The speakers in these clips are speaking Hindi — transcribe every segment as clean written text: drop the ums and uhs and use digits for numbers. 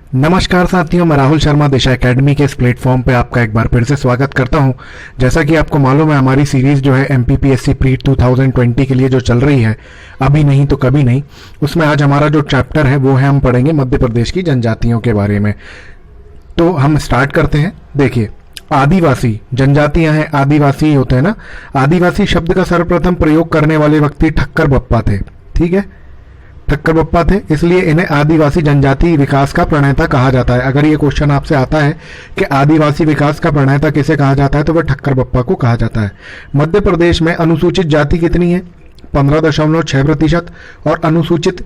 नमस्कार साथियों, मैं राहुल शर्मा दिशा एकेडमी के इस प्लेटफॉर्म पे आपका एक बार फिर से स्वागत करता हूं। जैसा कि आपको मालूम है, हमारी सीरीज जो है एमपीपीएससी प्री 2020 के लिए जो चल रही है, अभी नहीं तो कभी नहीं, उसमें आज हमारा जो चैप्टर है वो है, हम पढ़ेंगे मध्य प्रदेश की जनजातियों के बारे में। तो हम स्टार्ट करते हैं। देखिए, आदिवासी जनजातियां हैं, आदिवासी होते हैं ना। आदिवासी शब्द का सर्वप्रथम प्रयोग करने वाले व्यक्ति ठक्कर बप्पा थे। ठीक है, ठक्कर बप्पा थे, इसलिए इन्हें आदिवासी जनजाति विकास का प्रणेता कहा जाता है। अगर ये क्वेश्चन आपसे आता है कि आदिवासी विकास का प्रणेता किसे कहा जाता है, तो वह ठक्कर बप्पा को कहा जाता है। मध्य प्रदेश में अनुसूचित जाति कितनी है? 15.6%। और अनुसूचित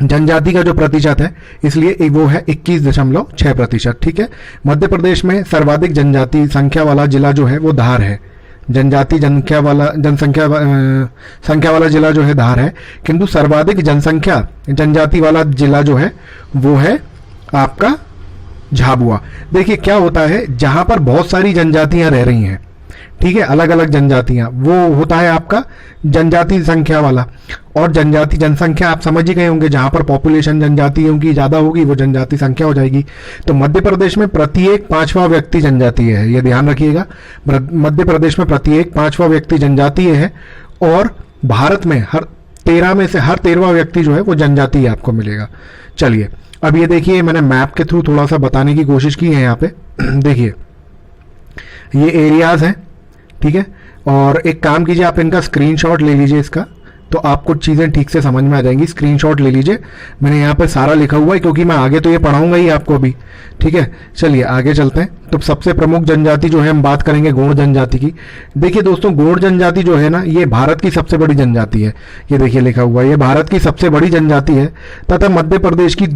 जनजाति का जो प्रतिशत है, इसलिए वो है 21.6%। ठीक है, मध्य प्रदेश में सर्वाधिक जनजाति संख्या वाला जिला जो है वो धार है। जनजाति संख्या वाला जिला जो है धार है, किंतु सर्वाधिक जनसंख्या जनजाति वाला जिला जो है वो है आपका झाबुआ। देखिए क्या होता है, जहां पर बहुत सारी जनजातियां रह रही हैं, ठीक है, अलग अलग जनजातियां, वो होता है आपका जनजाति संख्या वाला। और जनजाति जनसंख्या आप समझ ही गए होंगे, जहां पर पॉपुलेशन जनजातियों की ज्यादा होगी वो जनजाति संख्या हो जाएगी। तो मध्य प्रदेश में प्रत्येक 5वां व्यक्ति जनजातीय है, ये ध्यान रखिएगा। मध्य प्रदेश में प्रत्येक 5वां व्यक्ति जनजातीय है, और भारत में हर 13 में से हर 13वां व्यक्ति जो है वो जनजातीय आपको मिलेगा। चलिए, अब ये देखिए, मैंने मैप के थ्रू थोड़ा सा बताने की कोशिश की है यहाँ पे। देखिए, ये एरियाज हैं, ठीक है, और एक काम कीजिए, आप इनका स्क्रीनशॉट ले लीजिए इसका, तो आपको चीज़ें ठीक से समझ में आ जाएंगी। स्क्रीनशॉट ले लीजिए, मैंने यहाँ पे सारा लिखा हुआ है, क्योंकि मैं आगे तो ये पढ़ाऊंगा ही आपको अभी। ठीक है, चलिए आगे चलते हैं। तो सबसे प्रमुख जनजाति जो है, हम बात करेंगे गोंड जनजाति की। देखिए दोस्तों, गोंड जनजाति जो है ना, ये भारत की सबसे बड़ी जनजाति है। ये देखिए लिखा हुआ है, ये भारत की सबसे बड़ी जनजाति है तथा मध्य प्रदेश की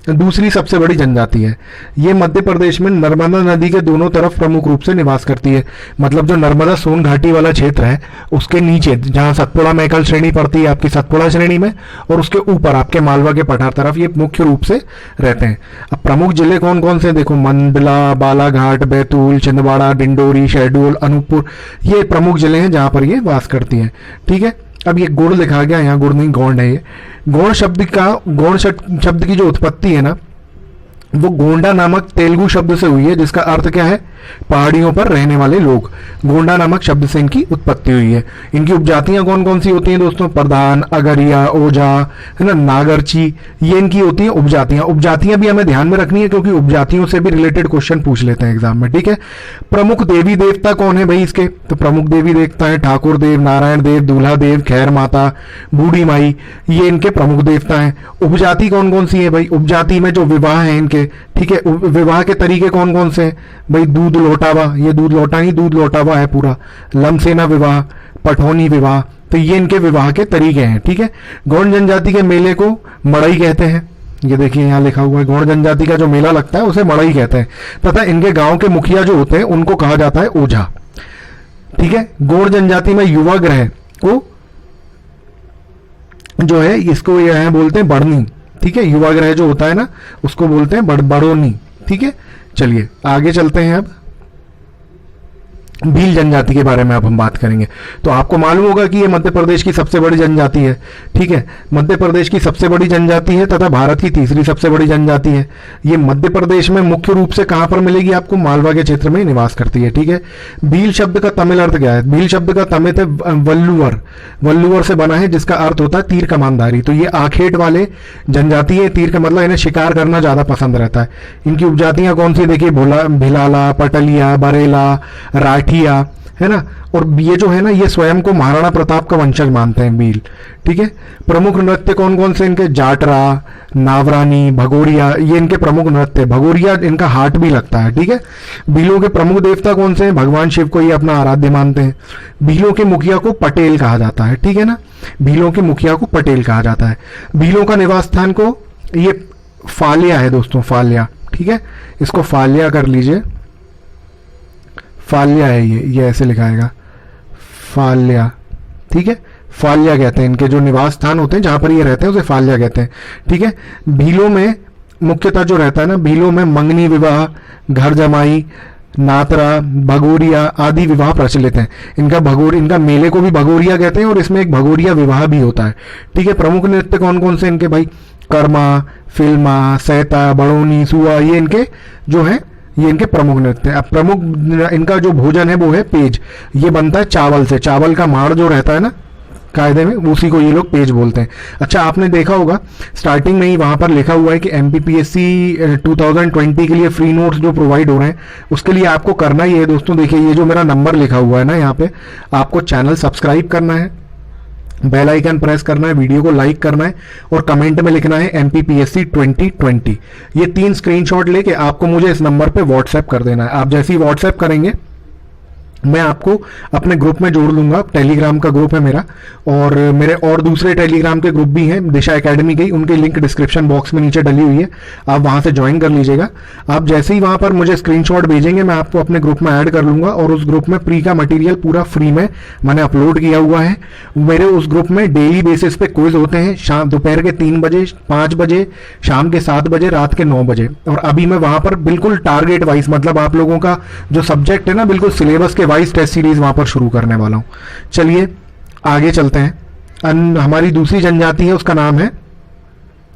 दूसरी सबसे बड़ी जनजाति है। ये मध्य प्रदेश में नर्मदा नदी के दोनों तरफ प्रमुख रूप से निवास करती है। मतलब जो नर्मदा सोन घाटी वाला क्षेत्र है, उसके नीचे जहां सतपुड़ा मैकल श्रेणी पड़ती है आपकी सतपुड़ा श्रेणी में, और उसके ऊपर आपके मालवा के पठार तरफ ये मुख्य रूप से रहते हैं। अब प्रमुख जिले कौन कौन से देखो, मंडला, बालाघाट, बैतूल, छिंदवाड़ा, डिंडोरी, शहडोल, अनूपपुर, ये प्रमुख जिले हैं जहां पर ये वास करती हैं। ठीक है, अब ये गुड़ लिखा गया यहाँ, गुड़ नहीं गोंड है। ये गोंड शब्द की जो उत्पत्ति है ना, वो गोंडा नामक तेलुगु शब्द से हुई है, जिसका अर्थ क्या है? पहाड़ियों पर रहने वाले लोग। गोंडा नामक शब्द से इनकी उत्पत्ति हुई है। इनकी उपजातियां कौन कौन सी होती हैं दोस्तों? प्रधान, अगरिया, ओझा, है ना, नागरची, ये इनकी होती हैं उपजातियां। उपजातियां भी हमें ध्यान में रखनी है, क्योंकि उपजातियों से भी रिलेटेड क्वेश्चन पूछ लेते हैं एग्जाम में। ठीक है, प्रमुख देवी देवता कौन है भाई इसके? तो प्रमुख देवी देवता है ठाकुर देव, नारायण देव, दूल्हा देव, खैर माता, बूढ़ी माई, ये इनके प्रमुख देवता हैं। उपजाति कौन कौन सी है भाई? उपजाति में जो विवाह है इनके, ठीक है, विवाह के तरीके कौन कौन से हैं भाई? दूध लौटावा, ये दूध लौटा नहीं, दूध लौटावा है पूरा। लमसेना विवाह, पठौनी विवाह, तो ये इनके विवाह के तरीके हैं। ठीक है, गौड़ जनजाति के मेले को मड़ई कहते हैं। ये देखिए यहाँ लिखा हुआ है, गौड़ जनजाति का जो मेला लगता है उसे मड़ई कहते हैं। तथा इनके गांव के मुखिया जो होते हैं उनको कहा जाता है ओझा। ठीक है, गौड़ जनजाति में युवा ग्रह को जो है, इसको यह बोलते हैं बड़नी। ठीक है, युवा ग्रह जो होता है ना, उसको बोलते हैं बड़ोनी। ठीक है, चलिए आगे चलते हैं। अब भील जनजाति के बारे में अब हम बात करेंगे। तो आपको मालूम होगा कि ये मध्य प्रदेश की सबसे बड़ी जनजाति है। ठीक है, मध्य प्रदेश की सबसे बड़ी जनजाति है तथा भारत की तीसरी सबसे बड़ी जनजाति है। ये मध्य प्रदेश में मुख्य रूप से कहां पर मिलेगी आपको? मालवा के क्षेत्र में निवास करती है। ठीक है, भील शब्द का तमिल अर्थ क्या है? भील शब्द का तमिल है वल्लुवर, वल्लुवर से बना है, जिसका अर्थ होता है तीर कमानधारी। तो ये आखेट वाले जनजाति है, तीर का मतलब इन्हें शिकार करना ज्यादा पसंद रहता है। इनकी उपजातियां कौन सी? देखिए, भिलाला, पटलिया, बरेला, राठिया, है ना। और ये जो है ना, ये स्वयं को महाराणा प्रताप का वंशज मानते हैं भील। ठीक है, प्रमुख नृत्य कौन कौन से इनके? जाटरा, नावरानी, भगोरिया, ये इनके प्रमुख नृत्य। भगोरिया इनका हाट भी लगता है। ठीक है, भीलों के प्रमुख देवता कौन से हैं? भगवान शिव को ये अपना आराध्य मानते हैं। भीलों के मुखिया को पटेल कहा जाता है। ठीक है ना, भीलों के मुखिया को पटेल कहा जाता है। भीलों का निवास स्थान को ये फाल्या है दोस्तों, फाल्या। ठीक है, इसको फाल्या कर लीजिए, फाल्या है ये ऐसे लिखाएगा, फाल्या। ठीक है, फाल्या कहते हैं, इनके जो निवास स्थान होते हैं जहां पर ये रहते हैं उसे फाल्या कहते हैं। ठीक है, भीलों में मुख्यतः जो रहता है ना, भीलों में मंगनी विवाह, घर जमाई, नातरा, भगोरिया आदि विवाह प्रचलित हैं। इनका मेले को भी भगोरिया कहते हैं, और इसमें एक भगोरिया विवाह भी होता है। ठीक है, प्रमुख नृत्य कौन कौन से इनके भाई? कर्मा, फिल्मा, सैता, बड़ोनी, सुआ, ये इनके जो है ये इनके प्रमुख नृत्य है। अब प्रमुख इनका जो भोजन है वो है पेज। ये बनता है चावल से, चावल का माड़ जो रहता है ना कायदे में, उसी को ये लोग पेज बोलते हैं। अच्छा, आपने देखा होगा स्टार्टिंग में ही वहां पर लिखा हुआ है कि एमपीपीएससी 2020 के लिए फ्री नोट्स जो प्रोवाइड हो रहे हैं, उसके लिए आपको करना ही है दोस्तों। देखिए ये जो मेरा नंबर लिखा हुआ है ना यहाँ पे, आपको चैनल सब्सक्राइब करना है, बेल आइकन प्रेस करना है, वीडियो को लाइक करना है और कमेंट में लिखना है एमपीपीएससी 2020। ये 3 स्क्रीनशॉट लेके आपको मुझे इस नंबर पे व्हाट्सएप कर देना है। आप जैसे ही व्हाट्सएप करेंगे मैं आपको अपने ग्रुप में जोड़ लूंगा। टेलीग्राम का ग्रुप है मेरा, और मेरे और दूसरे टेलीग्राम के ग्रुप भी हैं दिशा एकेडमी के, उनकी लिंक डिस्क्रिप्शन बॉक्स में नीचे डली हुई है, आप वहां से ज्वाइन कर लीजिएगा। आप जैसे ही वहां पर मुझे स्क्रीनशॉट भेजेंगे मैं आपको अपने ग्रुप में ऐड कर लूंगा, और उस ग्रुप में प्री का मटेरियल पूरा फ्री में मैंने अपलोड किया हुआ है। मेरे उस ग्रुप में डेली बेसिस पे क्विज होते हैं, शाम दोपहर के 3 बजे, 5 बजे, शाम के 7 बजे, रात के 9 बजे। और अभी मैं वहां पर बिल्कुल टारगेट वाइज, मतलब आप लोगों का जो सब्जेक्ट है ना, बिल्कुल सिलेबस के वाइज टेस्ट सीरीज वहां पर शुरू करने वाला हूं। चलिए आगे चलते हैं। हमारी दूसरी जनजाति है, उसका नाम है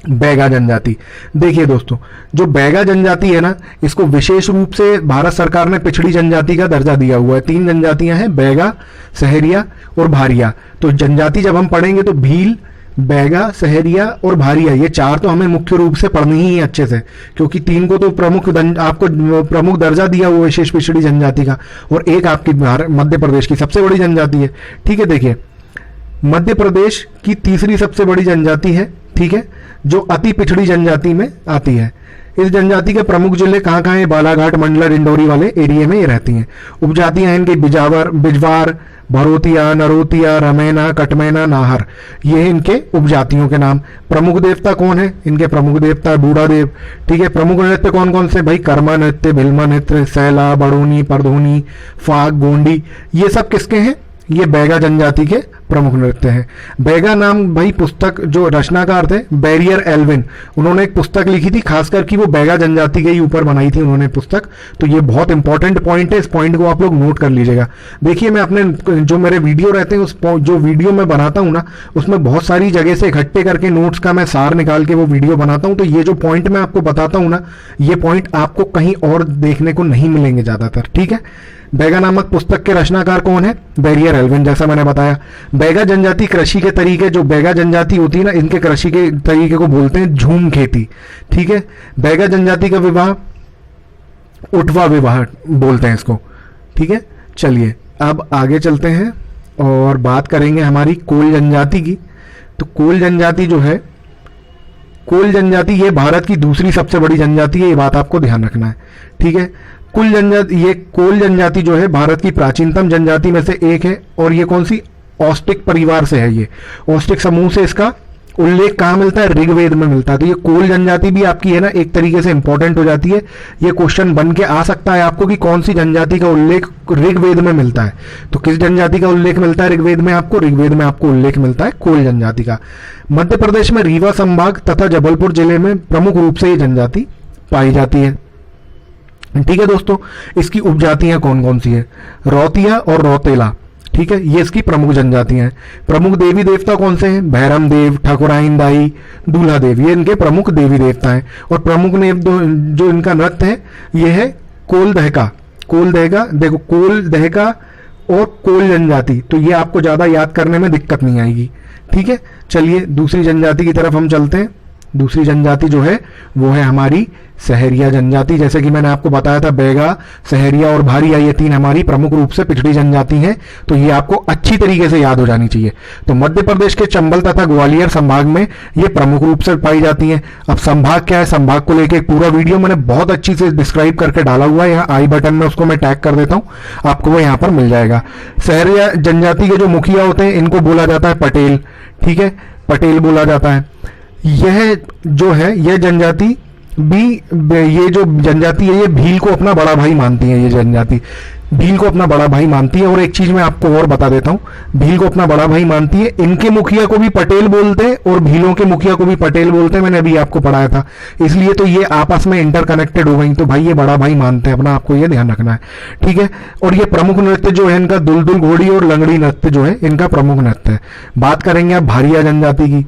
बैगा जनजाति। देखिए दोस्तों, जो बैगा जनजाति है ना, इसको विशेष रूप से भारत सरकार ने पिछड़ी जनजाति का दर्जा दिया हुआ है। 3 जनजातियां हैं, बैगा, सहरिया और भारिया। तो जनजाति जब हम पढ़ेंगे तो भील, बैगा, सहरिया और भारिया, ये 4 तो हमें मुख्य रूप से पढ़नी ही है अच्छे से, क्योंकि 3 को तो आपको प्रमुख दर्जा दिया हुआ विशेष पिछड़ी जनजाति का, और एक आपकी मध्य प्रदेश की सबसे बड़ी जनजाति है। ठीक है, देखिए मध्य प्रदेश की तीसरी सबसे बड़ी जनजाति है, ठीक है, जो अति पिछड़ी जनजाति में आती है। इस जनजाति के प्रमुख जिले कहाँ कहाँ है? बालाघाट, मंडला, डिंडोरी वाले एरिया में ये रहती हैं। उपजातियां हैं इनकी बिजवार, भरोतिया, नरोतिया, रमैना, कटमैना, नाहर, ये है इनके उपजातियों के नाम। प्रमुख देवता कौन है? इनके प्रमुख देवता बूढ़ा देव। ठीक है, प्रमुख नृत्य कौन कौन से भाई? कर्मा नृत्य, भिलमा नृत्य, सैला, बड़ोनी, परधोनी, फाग, गोंडी, ये सब किसके हैं? ये बैगा जनजाति के प्रमुख नृत्य हैं। बैगा नाम भाई पुस्तक जो रचनाकार थे बैरियर एल्विन, उन्होंने एक पुस्तक लिखी थी, खासकर कि वो बैगा जनजाति के ही ऊपर बनाई थी उन्होंने पुस्तक। तो ये बहुत इंपॉर्टेंट पॉइंट है, इस पॉइंट को आप लोग नोट कर लीजिएगा। देखिए मैं अपने जो मेरे वीडियो रहते हैं, उस जो वीडियो मैं बनाता हूँ ना, उसमें बहुत सारी जगह से इकट्ठे करके नोट्स का मैं सार निकाल के वो वीडियो बनाता हूँ। तो ये जो पॉइंट मैं आपको बताता हूँ ना, ये पॉइंट आपको कहीं और देखने को नहीं मिलेंगे ज्यादातर। ठीक है, बैगा नामक पुस्तक के रचनाकार कौन है? बैरियर एल्विन, जैसा मैंने बताया। बैगा जनजाति कृषि के तरीके, जो बैगा जनजाति होती है ना, इनके कृषि के तरीके को बोलते हैं झूम खेती। ठीक है, बैगा जनजाति का विवाह उठवा विवाह बोलते हैं इसको। ठीक है, चलिए अब आगे चलते हैं और बात करेंगे हमारी कोल जनजाति की। तो कोल जनजाति जो है, कोल जनजाति ये भारत की दूसरी सबसे बड़ी जनजाति है, ये बात आपको ध्यान रखना है। ठीक है, कुल जनजाति, ये कोल जनजाति जो है भारत की प्राचीनतम जनजाति में से एक है, और ये कौन सी? ऑस्टिक परिवार से है। ये ऑस्टिक समूह से इसका उल्लेख कहाँ मिलता है? ऋग्वेद में मिलता है। तो ये कोल जनजाति भी आपकी है ना एक तरीके से इंपॉर्टेंट हो जाती है। ये क्वेश्चन बन के आ सकता है आपको कि कौन सी जनजाति का उल्लेख ऋग्वेद में मिलता है। तो किस जनजाति का उल्लेख मिलता है ऋग्वेद में आपको? ऋग्वेद में आपको उल्लेख मिलता है कोल जनजाति का। मध्य प्रदेश में रीवा संभाग तथा जबलपुर जिले में प्रमुख रूप से ये जनजाति पाई जाती है। ठीक है दोस्तों, इसकी उपजातियां कौन कौन सी है? रौतिया और रौतेला। ठीक है, ये इसकी प्रमुख जनजातियां हैं। प्रमुख देवी देवता कौन से हैं? भैरम देव, ठकुराइन दाई, दूल्हा देव, ये इनके प्रमुख देवी देवता हैं। और प्रमुख जो इनका नृत्य है ये है कोल दहका। कोल दहका, देखो कोल दहका और कोल जनजाति, तो ये आपको ज्यादा याद करने में दिक्कत नहीं आएगी। ठीक है, चलिए दूसरी जनजाति की तरफ हम चलते हैं। दूसरी जनजाति जो है वो है हमारी सहरिया जनजाति। जैसे कि मैंने आपको बताया था, बैगा, सहरिया और भारिया, ये 3 हमारी प्रमुख रूप से पिछड़ी जनजाति हैं। तो ये आपको अच्छी तरीके से याद हो जानी चाहिए। तो मध्य प्रदेश के चंबल तथा ग्वालियर संभाग में ये प्रमुख रूप से पाई जाती हैं। अब संभाग क्या है, संभाग को लेकर एक पूरा वीडियो मैंने बहुत अच्छी से डिस्क्राइब करके डाला हुआ है, यहाँ आई बटन में उसको मैं टैग कर देता हूँ, आपको वो यहाँ पर मिल जाएगा। सहरिया जनजाति के जो मुखिया होते हैं इनको बोला जाता है पटेल। ठीक है, पटेल बोला जाता है। यह जो है, यह जनजाति भी, ये जो जनजाति है ये भील को अपना बड़ा भाई मानती है। ये जनजाति भील को अपना बड़ा भाई मानती है। और एक चीज मैं आपको और बता देता हूँ, भील को अपना बड़ा भाई मानती है। इनके मुखिया को भी पटेल बोलते हैं और भीलों के मुखिया को भी पटेल बोलते हैं, मैंने अभी आपको पढ़ाया था। इसलिए तो ये आपस में इंटरकनेक्टेड हो गई। तो भाई ये बड़ा भाई मानते हैं अपना, आपको ये ध्यान रखना है। ठीक है, और ये प्रमुख नृत्य जो है इनका दुलदुल घोड़ी और लंगड़ी नृत्य जो है इनका प्रमुख नृत्य है। बात करेंगे आप भारिया जनजाति की।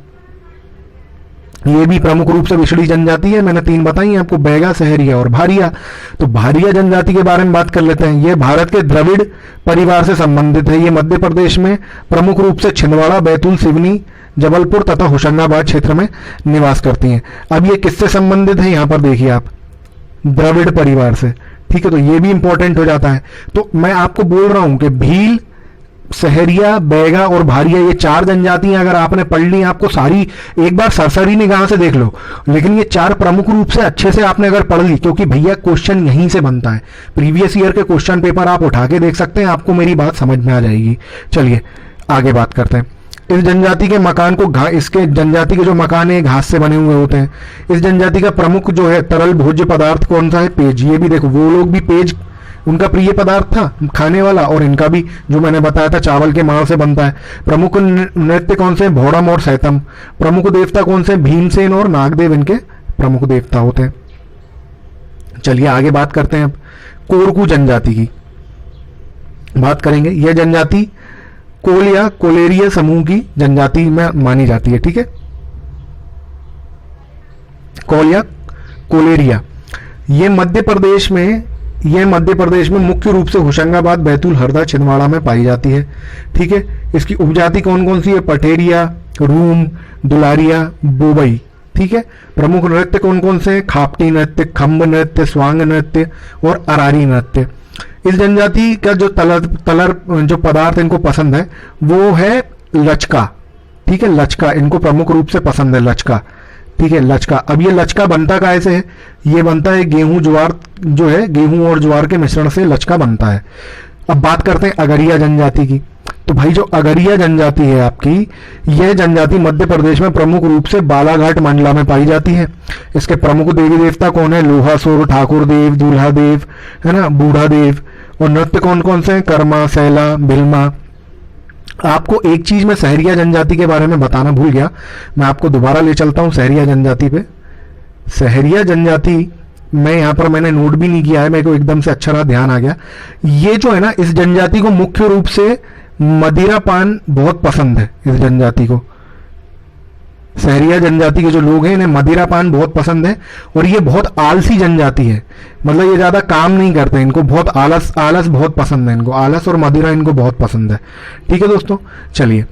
ये भी प्रमुख रूप से विछड़ी जनजाति है, मैंने 3 बताई आपको, बैगा, सहरिया और भारिया। तो भारिया जनजाति के बारे में बात कर लेते हैं। ये भारत के द्रविड़ परिवार से संबंधित है। ये मध्य प्रदेश में प्रमुख रूप से छिंदवाड़ा, बैतूल, सिवनी, जबलपुर तथा होशंगाबाद क्षेत्र में निवास करती हैं। अब ये किससे संबंधित है, यहां पर देखिए आप, द्रविड़ परिवार से, ठीक है। तो ये भी इंपॉर्टेंट हो जाता है। तो मैं आपको बोल रहा हूं कि भील, सहरिया, बैगा और भारिया, ये 4 जनजातियां अगर आपने पढ़ ली, आपको सारी एक बार सरसरी निगाह से देख लो, लेकिन ये 4 प्रमुख रूप से अच्छे से आपने अगर पढ़ ली, क्योंकि भैया क्वेश्चन यहीं से बनता है। प्रीवियस ईयर के क्वेश्चन पेपर आप उठा के देख सकते हैं, आपको मेरी बात समझ में आ जाएगी। चलिए आगे बात करते हैं। इस जनजाति के मकान को इसके जनजाति के जो मकान है घास से बने हुए होते हैं। इस जनजाति का प्रमुख जो है तरल भोज्य पदार्थ कौन सा है, पेज। ये भी देखो, वो लोग भी पेज उनका प्रिय पदार्थ था खाने वाला, और इनका भी जो मैंने बताया था चावल के माड़ से बनता है। प्रमुख नृत्य कौन से, भोड़म और सैतम। प्रमुख देवता कौन से, भीमसेन और नागदेव इनके प्रमुख देवता होते हैं। चलिए आगे बात करते हैं अब कोरकू जनजाति की बात करेंगे। यह जनजाति कोल या कोलेरिया समूह की जनजाति में मानी जाती है, ठीक है। कोल या कोलेरिया, ये मध्य प्रदेश में मुख्य रूप से होशंगाबाद, बैतूल, हरदा, छिंदवाड़ा में पाई जाती है, ठीक है। इसकी उपजाति कौन कौन सी है, पठेरिया, रूम, दुलारिया, बोबई, ठीक है। प्रमुख नृत्य कौन कौन से हैं, खापटी नृत्य, खम्ब नृत्य, स्वांग नृत्य और अरारी नृत्य। इस जनजाति का जो तलर जो पदार्थ इनको पसंद है वो है लचका, ठीक है। लचका इनको प्रमुख रूप से पसंद है, लचका, ठीक है। लचका, अब ये लचका बनता कैसे है, ये बनता है गेहूं ज्वार, जो है गेहूं और ज्वार के मिश्रण से लचका बनता है। अब बात करते हैं अगरिया जनजाति की। तो भाई जो अगरिया जनजाति है आपकी, यह जनजाति मध्य प्रदेश में प्रमुख रूप से बालाघाट मंडला में पाई जाती है। इसके प्रमुख देवी देवता कौन है, लोहासुर, ठाकुर देव, दूल्हा देव, है ना, बूढ़ा देव। और नृत्य कौन कौन से हैं, कर्मा, सैला, भिलमा। आपको एक चीज मैं सहरिया जनजाति के बारे में बताना भूल गया, मैं आपको दोबारा ले चलता हूं सहरिया जनजाति पे। सहरिया जनजाति मैं यहां पर मैंने नोट भी नहीं किया है, मेरे को एकदम से अच्छा रहा, ध्यान आ गया। ये जो है ना, इस जनजाति को मुख्य रूप से मदिरा पान बहुत पसंद है। इस जनजाति को, सहरिया जनजाति के जो लोग हैं, इन्हें मदिरा पान बहुत पसंद है। और ये बहुत आलसी जनजाति है, मतलब ये ज्यादा काम नहीं करते, इनको बहुत आलस बहुत पसंद है, इनको आलस और मदिरा इनको बहुत पसंद है, ठीक है दोस्तों। चलिए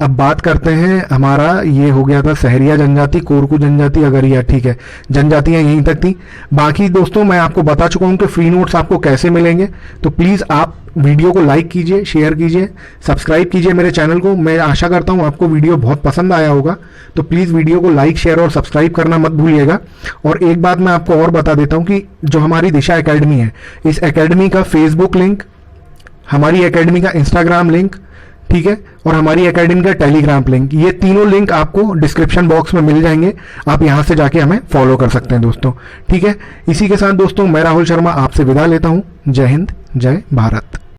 अब बात करते हैं, हमारा ये हो गया था सहरिया जनजाति, कोरकू जनजाति, अगरिया, ठीक है। जनजातियां यहीं तक थी। बाकी दोस्तों मैं आपको बता चुका हूं कि फ्री नोट्स आपको कैसे मिलेंगे। तो प्लीज आप वीडियो को लाइक कीजिए, शेयर कीजिए, सब्सक्राइब कीजिए मेरे चैनल को। मैं आशा करता हूं आपको वीडियो बहुत पसंद आया होगा। तो प्लीज वीडियो को लाइक, शेयर और सब्सक्राइब करना मत भूलिएगा। और एक बात मैं आपको और बता देता हूं कि जो हमारी दिशा एकेडमी है, इस एकेडमी का फेसबुक लिंक, हमारी एकेडमी का इंस्टाग्राम लिंक, ठीक है, और हमारी एकेडमी का टेलीग्राम लिंक, ये तीनों लिंक आपको डिस्क्रिप्शन बॉक्स में मिल जाएंगे। आप यहां से जाके हमें फॉलो कर सकते हैं दोस्तों, ठीक है। इसी के साथ दोस्तों मैं राहुल शर्मा आपसे विदा लेता हूं। जय हिंद, जय भारत।